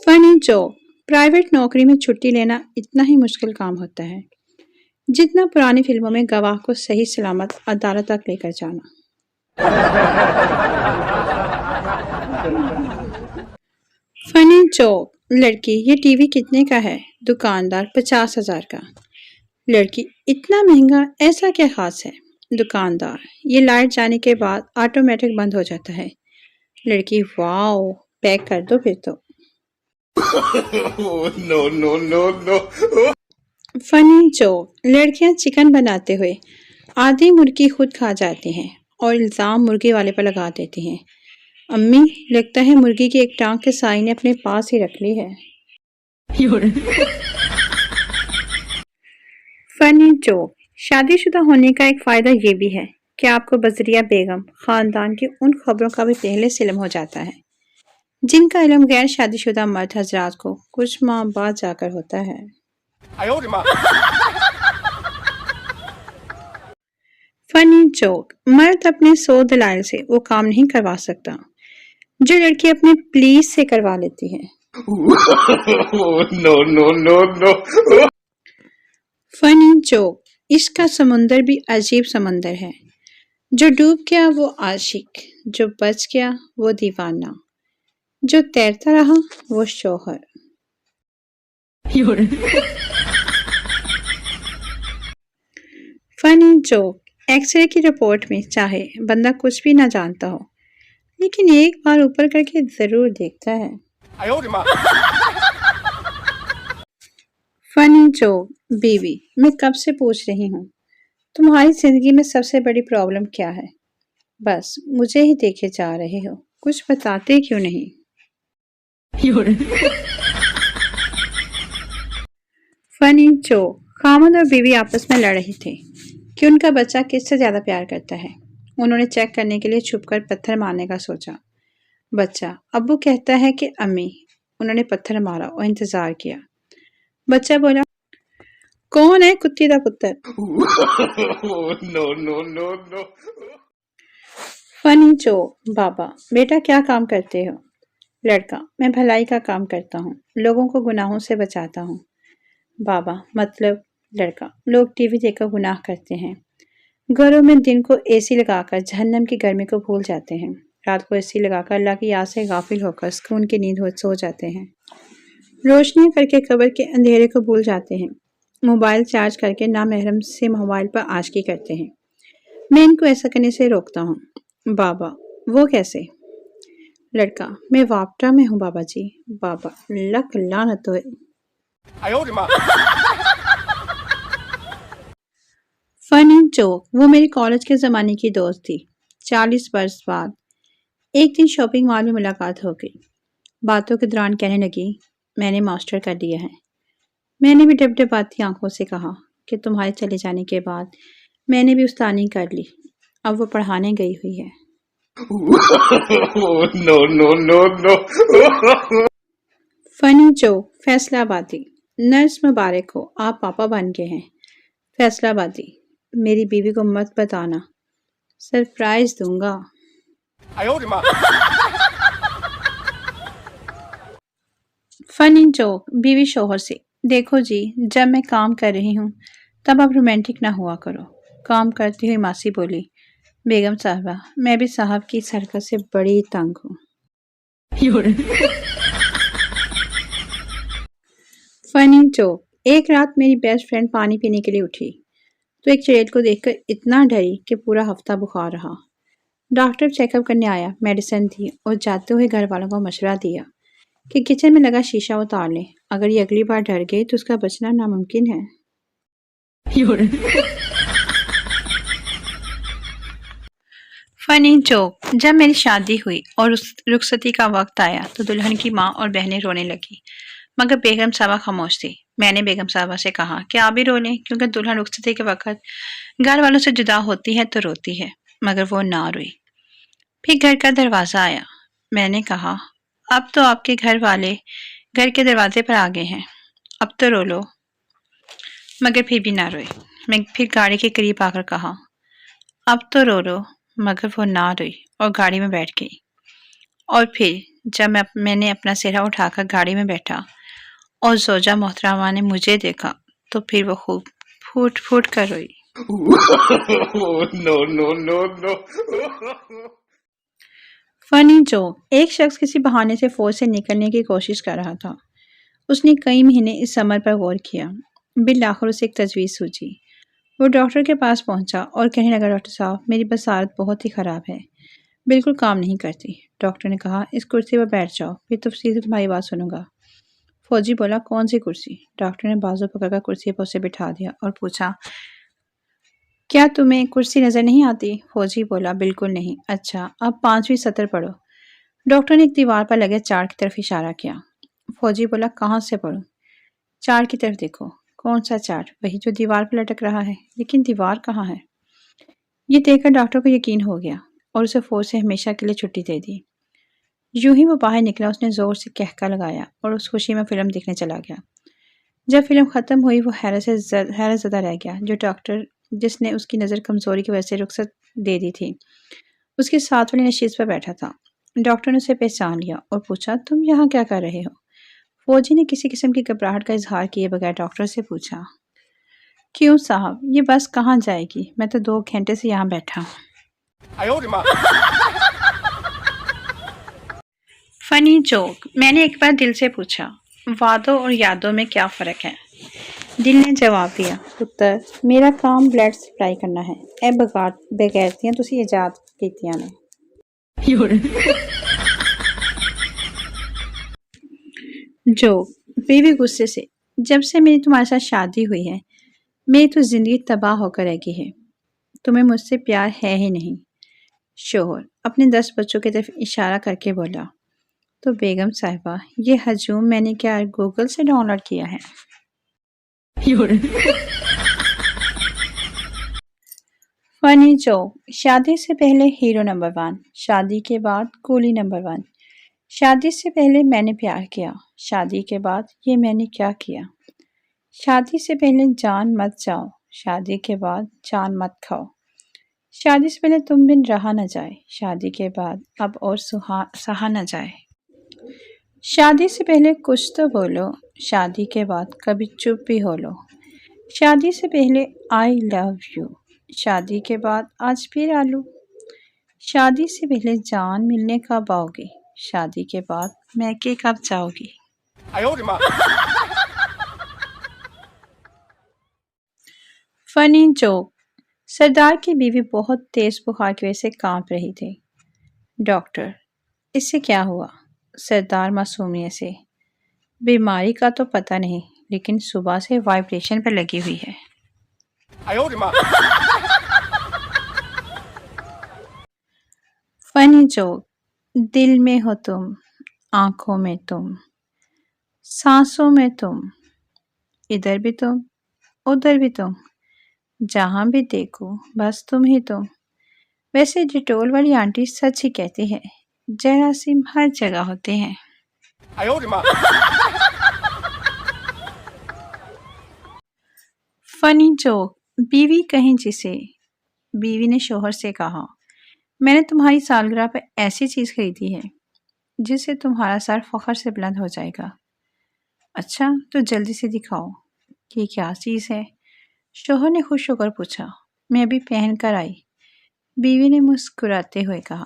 Funny joke. Private नौकरी में छुट्टी लेना इतना ही मुश्किल काम होता है जितना पुरानी फिल्मों में गवाह को सही सलामत अदालत तक लेकर जाना। Funny joke. लड़की, ये टीवी कितने का है? दुकानदार, 50,000 का। लड़की, इतना महंगा, ऐसा क्या खास है? दुकानदार, ये लाइट जाने के बाद ऑटोमेटिक बंद हो जाता है। लड़की, वाओ, पैक कर दो फिर तो। No, no, no, no. Funny joke. लड़कियां चिकन बनाते हुए आधी मुर्गी खुद खा जाती हैं और इल्जाम मुर्गी वाले पर लगा देती हैं। अम्मी, लगता है मुर्गी की एक टांग के साई ने अपने पास ही रख ली है। Funny joke. शादीशुदा होने का एक फायदा ये भी है कि आपको बजरिया बेगम खानदान की उन खबरों का भी पहले से इल्म हो जाता है जिनका इल्म गैर शादीशुदा मर्द हजरात को कुछ माह बाद जाकर होता है। Funny joke. मर्द अपने 100 दलाइल से वो काम नहीं करवा सकता जो लड़की अपने प्लीज से करवा लेती है। No, no, no, no. Funny joke. इश्क का समुंदर भी अजीब समंदर है। जो डूब गया वो आशिक, जो बच गया वो दीवाना, जो तैरता रहा वो शौहर। Funny joke. एक्सरे की रिपोर्ट में चाहे बंदा कुछ भी ना जानता हो लेकिन एक बार ऊपर करके जरूर देखता है। Funny joke. बीवी, मैं कब से पूछ रही हूँ तुम्हारी जिंदगी में सबसे बड़ी प्रॉब्लम क्या है? बस मुझे ही देखे जा रहे हो, कुछ बताते क्यों नहीं? Funny joke. खामद और बीवी आपस में लड़ रहे थे कि उनका बच्चा किससे ज्यादा प्यार करता है। उन्होंने चेक करने के लिए छुपकर पत्थर मारने का सोचा। बच्चा, अब्बू कहता है कि अम्मी। उन्होंने पत्थर मारा और इंतजार किया। बच्चा बोला, कौन है कुत्ती दा पुत्तर? No, no, no, no. Funny joke. बाबा, बेटा क्या काम करते हो? लड़का, मैं भलाई का काम करता हूँ, लोगों को गुनाहों से बचाता हूँ। बाबा, मतलब? लड़का, लोग टीवी देखकर गुनाह करते हैं, घरों में दिन को एसी लगाकर जहन्नम की गर्मी को भूल जाते हैं, रात को एसी लगाकर अल्लाह की याद से गाफिल होकर सुकून की नींद हो सो जाते हैं, रोशनी करके कब्र के अंधेरे को भूल जाते हैं, मोबाइल चार्ज करके नामहरम से मोबाइल पर आशिकी करते हैं। मैं इनको ऐसा करने से रोकता हूँ। बाबा, वो कैसे? लड़का, मैं वापटा में हूँ बाबा जी। बाबा, लक लानत हो। Funny joke. वो मेरी कॉलेज के ज़माने की दोस्त थी। 40 बरस बाद एक दिन शॉपिंग मॉल में मुलाकात हो गई। बातों के दौरान कहने लगी, मैंने मास्टर कर लिया है। मैंने भी डबडबाती आंखों से कहा कि तुम्हारे चले जाने के बाद मैंने भी उस्तानी कर ली, अब वो पढ़ाने गई हुई है। No, no, no, no. Funny joke. फैसलाबादी। नर्स मुबारक हो, आप पापा बन गए हैं। फैसलाबादी, मेरी बीवी को मत बताना, सरप्राइज दूंगा। Funny joke. बीवी शोहर से, देखो जी, जब मैं काम कर रही हूँ तब आप रोमांटिक ना हुआ करो। काम करती हुई मासी बोली, बेगम साहबा, मैं भी साहब की इस हरकत से बड़ी तंग हूँ। Funny joke. एक रात मेरी बेस्ट फ्रेंड पानी पीने के लिए उठी तो एक चुड़ैल को देखकर इतना डरी कि पूरा हफ्ता बुखार रहा। डॉक्टर चेकअप करने आया, मेडिसिन दी और जाते हुए घर वालों को मशवरा दिया कि किचन में लगा शीशा उतार लें, अगर ये अगली बार डर गई तो उसका बचना नामुमकिन है। Funny joke. जब मेरी शादी हुई और उस रुखसती का वक्त आया तो दुल्हन की माँ और बहनें रोने लगी, मगर बेगम साहबा खामोश थी। मैंने बेगम साहबा से कहा कि आप भी रो लें, क्योंकि दुल्हन रुखसती के वक्त घर वालों से जुदा होती है तो रोती है, मगर वो ना रोई। फिर घर का दरवाजा आया। मैंने कहा, अब तो आपके घर वाले घर के दरवाजे पर आ गए हैं, अब तो रो लो, मगर फिर भी ना रोई। मैं फिर गाड़ी के करीब आकर कहा, अब तो रो लो, मगर वो ना रोई और गाड़ी में बैठ गई। اور پھر جب میں نے اپنا سرا اٹھا کر گاڑی میں بیٹھا اور زوجہ محترمہ نے مجھے دیکھا تو پھر وہ خوب پھوٹ پھوٹ کر روئی۔ No, no, no, no. فنی جوک، ایک شخص کسی بہانے سے فوج سے نکلنے کی کوشش کر رہا تھا۔ اس نے کئی مہینے اس عمل پر غور کیا۔ بالآخر اسے ایک تجویز سوچی۔ وہ ڈاکٹر کے پاس پہنچا اور کہنے لگا، ڈاکٹر صاحب میری بصارت بہت ہی خراب ہے، بالکل کام نہیں کرتی۔ ڈاکٹر نے کہا، اس کرسی پر بیٹھ جاؤ، پھر تفصیل سے تمہاری بات سنوں گا۔ فوجی بولا، کون سی کرسی؟ ڈاکٹر نے بازو پکڑ کر کرسی پر اسے بٹھا دیا اور پوچھا، کیا تمہیں کرسی نظر نہیں آتی؟ فوجی بولا، بالکل نہیں۔ اچھا، اب 5ویں سطر پڑھو۔ ڈاکٹر نے ایک دیوار پر لگے چارٹ کی طرف اشارہ کیا۔ فوجی بولا، کہاں سے پڑھوں؟ چارٹ کی طرف دیکھو۔ کون سا چارٹ؟ وہی جو دیوار پر لٹک رہا ہے، لیکن دیوار کہاں ہے؟ یہ دیکھ کر ڈاکٹر کو یقین ہو گیا اور اسے فوج سے ہمیشہ کے لیے چھٹی دے دی۔ یوں ہی وہ باہر نکلا، اس نے زور سے کہکا لگایا اور اس خوشی میں فلم دیکھنے چلا گیا۔ جب فلم ختم ہوئی وہ حیرت زدہ رہ گیا۔ جو ڈاکٹر جس نے اس کی نظر کمزوری کی وجہ سے رخصت دے دی تھی، اس کے ساتھ والی نشست پر بیٹھا تھا۔ ڈاکٹر نے اسے پہچان لیا اور پوچھا، تم یہاں کیا کر رہے ہو؟ فوجی نے کسی قسم کی گھبراہٹ کا اظہار کیے بغیر ڈاکٹر سے پوچھا، کیوں صاحب، یہ بس کہاں جائے گی؟ میں تو 2 گھنٹے سے یہاں بیٹھا ہوں۔ فنی جوک، میں نے ایک بار دل سے پوچھا، وعدوں اور یادوں میں کیا فرق ہے؟ دل نے جواب دیا، پتر میرا کام بلڈ سپلائی کرنا ہے، اے بغیرتیاں تسی ایجاد کیتیاں نے۔ جوک، بیوی غصے سے، جب سے میری تمہارے ساتھ شادی ہوئی ہے میری تو زندگی تباہ ہو کر رہ گئی ہے، تمہیں مجھ سے پیار ہے ہی نہیں۔ شوہر اپنے 10 بچوں کی طرف اشارہ کر کے بولا، تو بیگم صاحبہ یہ ہجوم میں نے کیا گوگل سے ڈاؤن لوڈ کیا ہے؟ فنی جوک، شادی سے پہلے ہیرو نمبر 1، شادی کے بعد کولی نمبر 1۔ شادی سے پہلے میں نے پیار کیا، شادی کے بعد یہ میں نے کیا کیا؟ شادی سے پہلے جان مت جاؤ، شادی کے بعد جان مت کھاؤ۔ شادی سے پہلے تم بن رہا نہ جائے، شادی کے بعد اب اور سہا نہ جائے۔ شادی سے پہلے کچھ تو بولو، شادی کے بعد کبھی چپ بھی ہو لو۔ شادی سے پہلے آئی لو یو، شادی کے بعد آج پھر آلو۔ شادی سے پہلے جان ملنے کب آؤ گی، شادی کے بعد میکے کب جاؤ گی؟ فنی جوک، سردار کی بیوی بہت تیز بخار کی وجہ سے کانپ رہی تھی۔ ڈاکٹر، اس سے کیا ہوا؟ سردار معصومیت سے، بیماری کا تو پتہ نہیں لیکن صبح سے وائبریشن پر لگی ہوئی ہے۔ فنی جوک، دل میں ہو تم، آنکھوں میں تم، سانسوں میں تم، ادھر بھی تم ادھر بھی تم، جہاں بھی دیکھو بس تم ہی تم۔ ویسے ڈیٹول والی آنٹی سچ ہی کہتی ہے، جراثیم ہر جگہ ہوتے ہیں۔ فنی جوک، بیوی کہیں جسے، بیوی نے شوہر سے کہا، میں نے تمہاری سالگرہ پر ایسی چیز خریدی ہے جس سے تمہارا سر فخر سے بلند ہو جائے گا۔ اچھا تو جلدی سے دکھاؤ، یہ کیا چیز ہے؟ شوہر نے خوش ہو کر پوچھا، میں ابھی پہن کر آئی۔ بیوی نے مسکراتے ہوئے کہا۔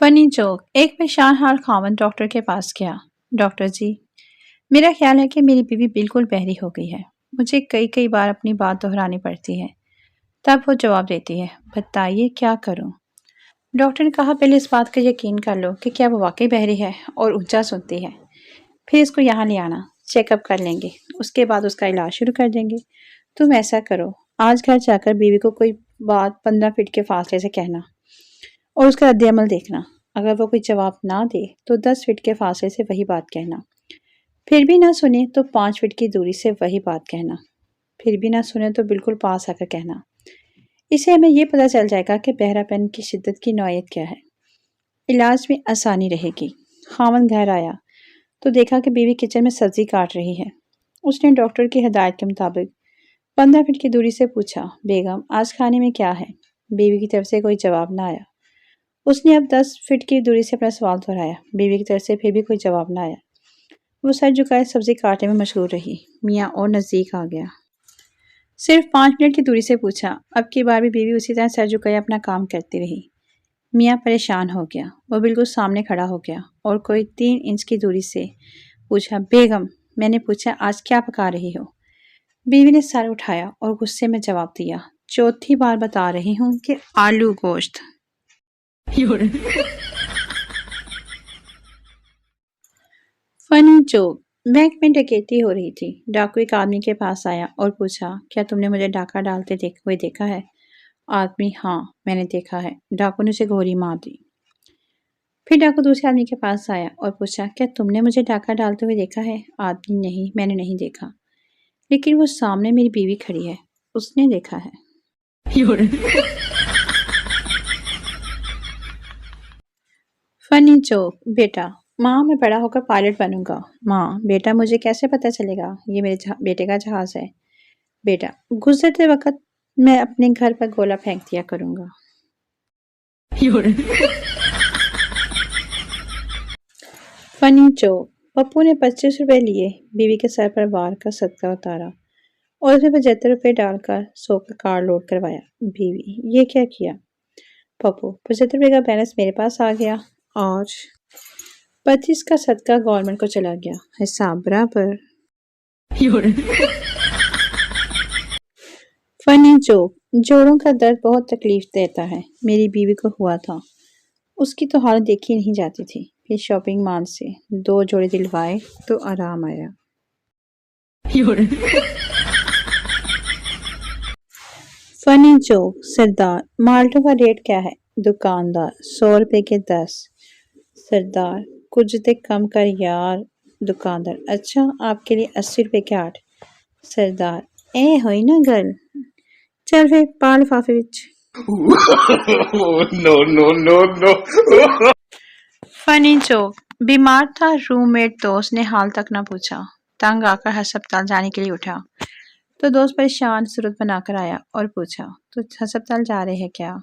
فنی جوک، ایک پریشان حال خاوند ڈاکٹر کے پاس گیا۔ ڈاکٹر جی، میرا خیال ہے کہ میری بیوی بالکل بہری ہو گئی ہے، مجھے کئی بار اپنی بات دہرانی پڑتی ہے، تب وہ جواب دیتی ہے، بتائیے کیا کروں؟ ڈاکٹر نے کہا، پہلے اس بات کا یقین کر لو کہ کیا وہ واقعی بہری ہے اور اونچا سنتی ہے، پھر اس کو یہاں لے آنا، چیک اپ کر لیں گے، اس کے بعد اس کا علاج شروع کر دیں گے۔ تم ایسا کرو، آج گھر جا کر بیوی کو کوئی بات 15 فٹ کے فاصلے سے کہنا اور اس کا رد عمل دیکھنا، اگر وہ کوئی جواب نہ دے تو 10 فٹ کے فاصلے سے وہی بات کہنا، پھر بھی نہ سنے تو 5 فٹ کی دوری سے وہی بات کہنا، پھر بھی نہ سنے تو بالکل پاس آ کر کہنا۔ اس سے ہمیں یہ پتہ چل جائے گا کہ بہرا پن کی شدت کی نوعیت کیا ہے، علاج میں آسانی رہے گی۔ خاوند گھر آیا تو دیکھا کہ بیوی کچن میں سبزی کاٹ رہی ہے۔ اس نے ڈاکٹر کی ہدایت کے مطابق 15 फीट की दूरी से पूछा, बेगम आज खाने में क्या है? बीवी की तरफ से कोई जवाब न आया। उसने अब 10 फीट की दूरी से अपना सवाल दोहराया। बीवी की तरफ से फिर भी कोई जवाब न आया। वो सर झुकाए सब्जी काटने में मशगूल रही। मियाँ और नज़दीक आ गया। सिर्फ 5 मिनट की दूरी से पूछा। अब की बार भी बीवी उसी तरह सर झुकाए अपना काम करती रही। मियाँ परेशान हो गया। वो बिल्कुल सामने खड़ा हो गया और कोई 3 इंच की दूरी से पूछा, बेगम मैंने पूछा आज क्या पका रही हो? बीवी ने सर उठाया और गुस्से में जवाब दिया, चौथी बार बता रही हूँ कि आलू गोश्त। Funny joke. बैंक में डकैती हो रही थी। डाकू एक आदमी के पास आया और पूछा, क्या तुमने मुझे डाका डालते हुए देखा है? आदमी, हाँ मैंने देखा है। डाकू ने उसे गोली मार दी। फिर डाकू दूसरे आदमी के पास आया और पूछा, क्या तुमने मुझे डाका डालते हुए देखा है? आदमी, नहीं मैंने नहीं देखा, लेकिन वो सामने मेरी बीवी खड़ी है, उसने देखा है। Funny joke. बेटा, माँ मैं बड़ा होकर पायलट बनूंगा। माँ, बेटा मुझे कैसे पता चलेगा? ये मेरे बेटे का जहाज है। बेटा, गुजरते वक्त मैं अपने घर पर गोला फेंक दिया करूंगा। Funny joke. पप्पू ने 25 रुपए लिए, बीवी के सर पर वार का सदका उतारा और उसमें 75 रुपए डालकर 100 का कार्ड लोड करवाया। बीवी, ये क्या किया? पप्पू, 75 रुपए का बैलेंस मेरे पास आ गया और 25 का सदका गवर्नमेंट को चला गया, हिसाब बराबर। Funny joke. जोड़ों का दर्द बहुत तकलीफ देता है, मेरी बीवी को हुआ था, उसकी तो हालत देखी नहीं जाती थी। फिर शॉपिंग मॉल से 2 जोड़े दिलवाए तो आराम आया। Funny joke. सरदार, माल्टों का रेट क्या है? दुकानदार, 100 रुपए के 10। सरदार, कुछ दे कम कर यार। दुकानदार, अच्छा आपके लिए 80 रुपए के 8। सरदार, ए होई ना गल, चल फिर पा लिफाफे विच। No, no, no, no. Funny joke. बीमार था रूममेट दोस्त ने हाल तक ना पूछा, तंग आकर अस्पताल जाने के लिए उठा तो दोस्त परेशान सूरत बनाकर आया और पूछा, तो अस्पताल जा रहे हैं क्या?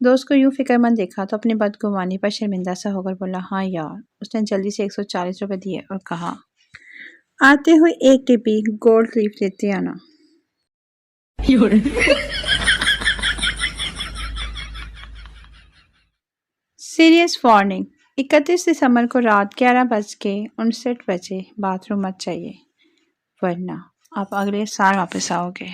दोस्त को यूं फिक्रमंद देखा तो अपनी बदगुमानी पर शर्मिंदा सा होकर बोला, हाँ यार। उसने जल्दी से 140 रुपए दिए और कहा, आते हुए 1 टिपी गोल्ड लीफ लेते आना। Serious warning. 31 दिसंबर को रात 11:59 बाथरूम मत चाहिए, वरना आप अगले साल वापस आओगे।